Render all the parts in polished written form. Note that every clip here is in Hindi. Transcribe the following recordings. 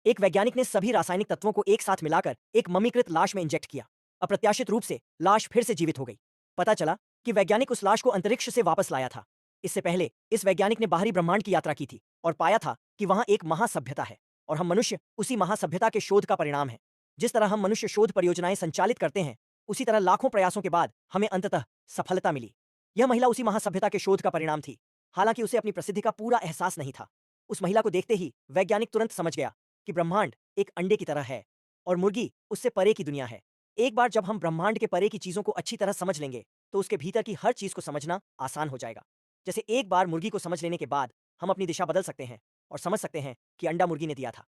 एक वैज्ञानिक ने सभी रासायनिक तत्वों को एक साथ मिलाकर एक मम्मीकृत लाश में इंजेक्ट किया। अप्रत्याशित रूप से लाश फिर से जीवित हो गई। पता चला कि वैज्ञानिक उस लाश को अंतरिक्ष से वापस लाया था। इससे पहले इस वैज्ञानिक ने बाहरी ब्रह्मांड की यात्रा की थी और पाया था कि वहां एक महासभ्यता है और हम मनुष्य उसी महासभ्यता के शोध का परिणाम है। जिस तरह हम मनुष्य शोध परियोजनाएं संचालित करते हैं, उसी तरह लाखों प्रयासों के बाद हमें अंततः सफलता मिली। यह महिला उसी महासभ्यता के शोध का परिणाम थी। हालांकि उसे अपनी प्रसिद्धि का पूरा एहसास नहीं था। उस महिला को देखते ही वैज्ञानिक तुरंत समझ गया कि ब्रह्मांड एक अंडे की तरह है और मुर्गी उससे परे की दुनिया है। एक बार जब हम ब्रह्मांड के परे की चीजों को अच्छी तरह समझ लेंगे, तो उसके भीतर की हर चीज को समझना आसान हो जाएगा। जैसे एक बार मुर्गी को समझ लेने के बाद हम अपनी दिशा बदल सकते हैं और समझ सकते हैं कि अंडा मुर्गी ने दिया था।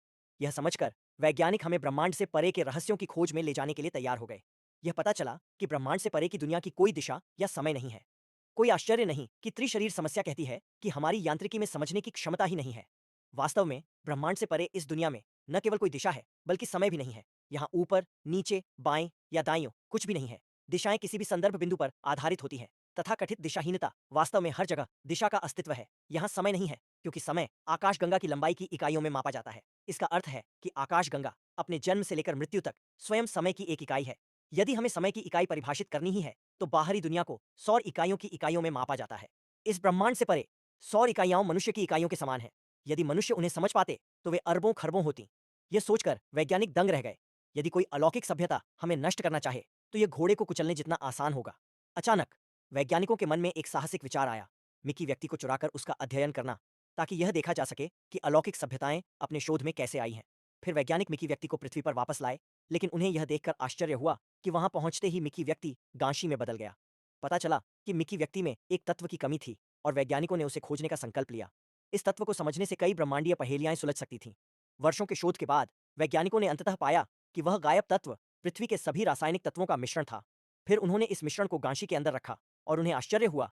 यह समझकर वैज्ञानिक हमें ब्रह्मांड से परे के रहस्यों की खोज में ले जाने के लिए तैयार हो गए। यह पता चला कि ब्रह्मांड से परे की दुनिया की कोई दिशा या समय नहीं है। कोई आश्चर्य नहीं कि त्रिशरीर समस्या कहती है कि हमारी यांत्रिकी में समझने की क्षमता ही नहीं है। वास्तव में ब्रह्मांड से परे इस दुनिया में न केवल कोई दिशा है, बल्कि समय भी नहीं है। यहाँ ऊपर, नीचे, बाएं या दाईं ओर कुछ भी नहीं है। दिशाएं किसी भी संदर्भ बिंदु पर आधारित होती हैं। तथाकथित दिशाहीनता वास्तव में हर जगह दिशा का अस्तित्व है। यहाँ समय नहीं है, क्योंकि समय आकाशगंगा की लंबाई की इकाइयों में मापा जाता है। इसका अर्थ है कि आकाशगंगा अपने जन्म से लेकर मृत्यु तक स्वयं समय की एक इकाई है। यदि हमें समय की इकाई परिभाषित करनी ही है, तो बाहरी दुनिया को सौर इकाइयों की इकाइयों में मापा जाता है। इस ब्रह्मांड से परे सौर इकाइयां मनुष्य की इकाइयों के समान हैं। यदि मनुष्य उन्हें समझ पाते, तो वे अरबों खरबों होती। यह सोचकर वैज्ञानिक दंग रह गए। यदि कोई अलौकिक सभ्यता हमें नष्ट करना चाहे, तो यह घोड़े को कुचलने जितना आसान होगा। अचानक वैज्ञानिकों के मन में एक साहसिक विचार आया, मिकी व्यक्ति को चुराकर उसका अध्ययन करना, ताकि यह देखा जा सके कि अलौकिक सभ्यताएं अपने शोध में कैसे आई हैं। फिर वैज्ञानिक मिकी व्यक्ति को पृथ्वी पर वापस लाए, लेकिन उन्हें यह देखकर आश्चर्य हुआ कि वहां पहुंचते ही मिकी व्यक्ति गांशी में बदल गया। पता चला कि मिकी व्यक्ति में एक तत्व की कमी थी और वैज्ञानिकों ने उसे खोजने का संकल्प लिया। इस तत्व को समझने से कई ब्रह्मांडीय पहेलियां सुलझ सकती थीं। वर्षों के शोध के बाद वैज्ञानिकों ने अंततः पाया कि वह गायब तत्व पृथ्वी के सभी रासायनिक तत्वों का मिश्रण था। फिर उन्होंने इस मिश्रण को गांशी के अंदर रखा और उन्हें आश्चर्य हुआ